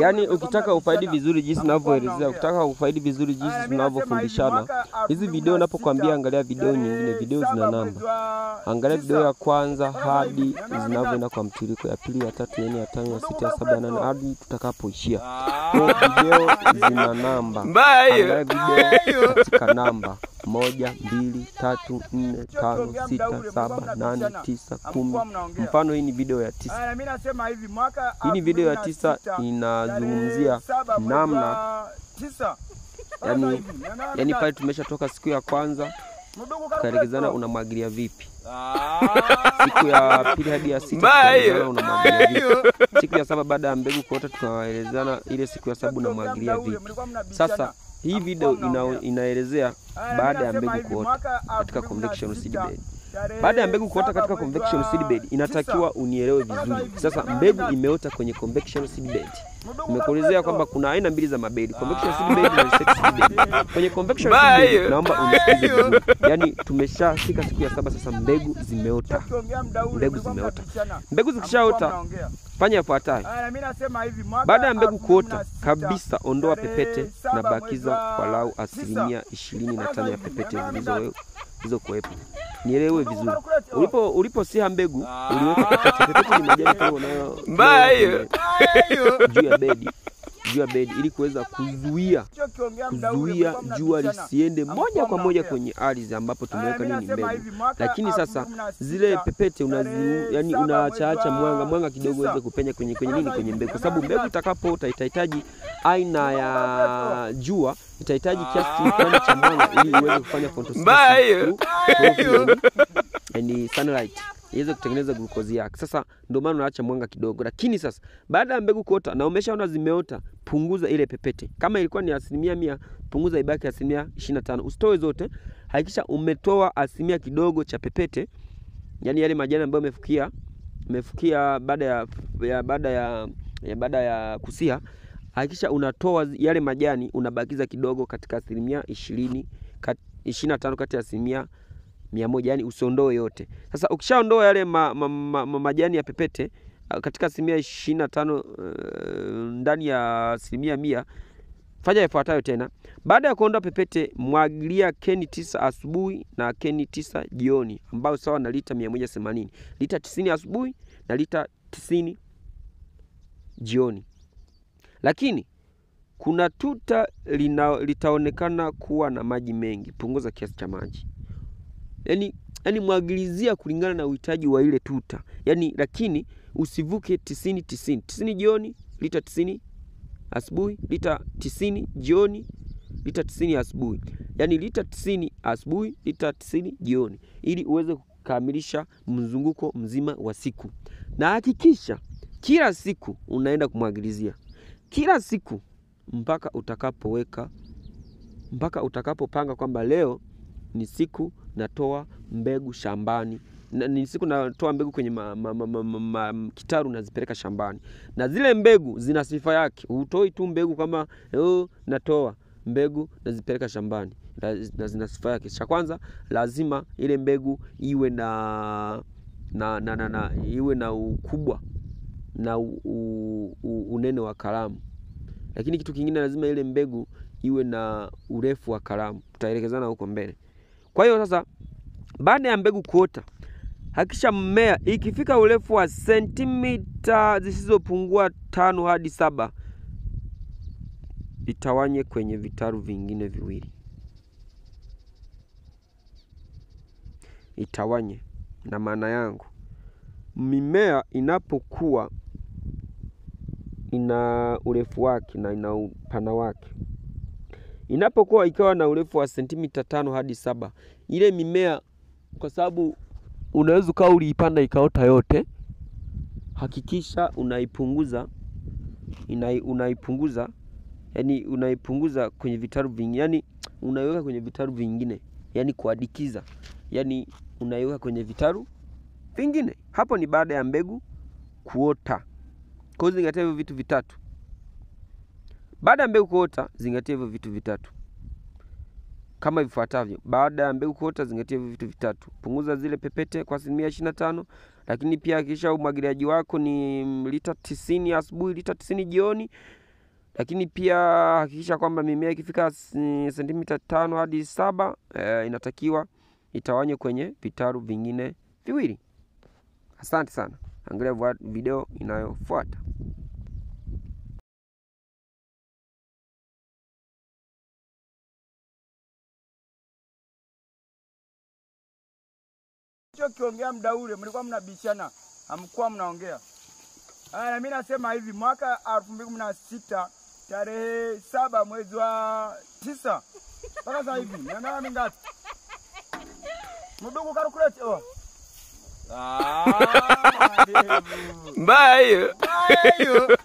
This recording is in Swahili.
Yani ukitaka ufaidi vizuri jinsi ninavyoelezea, ukitaka ufaidi vizuri jinsi tunavyofundishana, hizi video ninapokuambia angalia video nyingine, video zina namba. Angalia video ya kwanza hadi zinavyoenda kwa mtiririko, ya pili, ya tatu, ya nne, ya tano, ya sita, ya saba, ya nane hadi tutakapoishia. Kwa video zina namba. Angalia video katika namba 1, 2, 3, 4, 5, 6, 7, 8, 9, 10. Mfano hii ni video ya 9. Hii ni video ya 9 inazungumzia namna yani pale tumeshatoka siku ya kwanza tukaelekezana unamwagilia vipi. Siku ya pili hadi ya 6 tukaelekezana unamwagilia vipi. Siku ya 7 baada ya mbegu kuota tukaelezana ile siku ya 7 unamwagilia vipi. Sasa hii video inaelezea baada ya mbegu kuota katika convection seedbed. Baada ya mbegu kuota katika convection seedbed inatakiwa unielewe vizuri. Sasa mbegu imeota kwenye convection seedbed. Nimekuelezea kwamba kuna aina mbili za mabedi, convection seedbed na research seedbed. Kwenye convection seedbed naomba unisikize vizuri. Yaani tumeshafika siku ya 7 sasa mbegu zimeota. Mbegu zimeota. Mbegu zikishaota fanya yafuatayo. Baada ya mbegu kuota kabisa, ondoa pepete na bakiza walau 25% ya pepete zilizokuwepo. Nielewe vizuri. Uliposiha mbegu uliweka pepete. Pepete ni majani pale unayo juu ya bedi ili kuweza kuzuia jua lisiende moja kwa moja kwenye ardhi ambapo tumeweka nini mbegu. Lakini sasa zile pepete unaacha mwanga kidogo uweze kupenya kwenye mbegu, kwa sababu mbegu itakapoota itahitaji aina ya jua, itahitaji kiasi fulani cha mwanga ili iweze kufanya photosynthesis and sunlight iweze kutengeneza glucose yake. Sasa ndio maana unaacha mwanga kidogo. Lakini sasa baada ya mbegu kuota na umeshaona zimeota, punguza ile pepete. Kama ilikuwa ni 100%, punguza ibaki 25%. Usitoe zote. Hakikisha umetoa asilimia kidogo cha pepete. Yaani yale majani ambayo umefukia baada ya kusia. Hakikisha unatoa yale majani, unabakiza kidogo katika 25 kati ya 100%, yani usiondoe yote. Sasa ukishaondoa yale majani ya pepete katika 25% ndani ya 100%, fanya yafuatayo tena. Baada ya kuondoa pepete, mwagilia keni 9 asubuhi na keni 9 jioni, ambao sawa na lita 180. Lita 90 asubuhi na lita 90 jioni. Lakini kuna tuta litaonekana kuwa na maji mengi, punguza kiasi cha maji. Yaani mwagilizia kulingana na uhitaji wa ile tuta. Lakini usivuke 90 jioni, lita 90 asubuhi, lita 90 jioni, lita 90 asubuhi. Yaani lita 90 asubuhi, lita 90 jioni, ili uweze kukamilisha mzunguko mzima wa siku. Na hakikisha kila siku unaenda kumwagilizia. Kila siku mpaka utakapopanga kwamba leo ni siku natoa mbegu shambani. Ni siku natoa mbegu kwenye kitaru nazipeleka shambani. Na zile mbegu zina sifa yake. Hutoi tu mbegu kama natoa mbegu nazipeleka shambani. Na zina sifa yake. Cha kwanza lazima ile mbegu iwe na ukubwa na unene wa kalamu. Lakini kitu kingine lazima ile mbegu iwe na urefu wa kalamu. Tutaelekezana huko mbele. Kwa hiyo sasa baada ya mbegu kuota, hakikisha mmea ikifika urefu wa sentimita zisizopungua 5 hadi 7, itawanye kwenye vitaru vingine viwili. Itawanye. Na maana yangu, mimea inapokuwa ina urefu wake na ina upana wake. Inapokuwa ikawa na urefu wa sentimita 5 hadi 7, ile mimea, kwa sababu unaweza ukawa uliipanda ikaota yote, hakikisha unaipunguza kwenye vitaru vingine. Yaani unaiweka kwenye vitaru vingine, yaani kuadikiza. Yaani unaiweka kwenye vitaru vingine. Hapo ni baada ya mbegu kuota. Kwa hiyo zingatia hivyo vitu vitatu. Baada ya mbegu kuota, zingatia hivyo vitu vitatu kama ifuatavyo. Baada ya mbegu kuota, zingatia hivyo vitu vitatu. Punguza zile pepete kwa 25%, Lakini pia hakikisha umwagiliaji wako ni lita 90 asubuhi, lita 90 jioni. Lakini pia hakikisha kwamba mimea ikifika sentimita 5 hadi 7 inatakiwa itawanywe kwenye vitaru vingine viwili. Asante sana. Angalia video inayofuata. Kiongea muda ule mlikuwa mnabishana, hamkuwa mnaongea. Na mimi nasema hivi, mwaka 2016 tarehe 7 mwezi wa 9 mpaka sasa hivi nimeona mingapi? Mdogo calculate. Mbaya hiyo.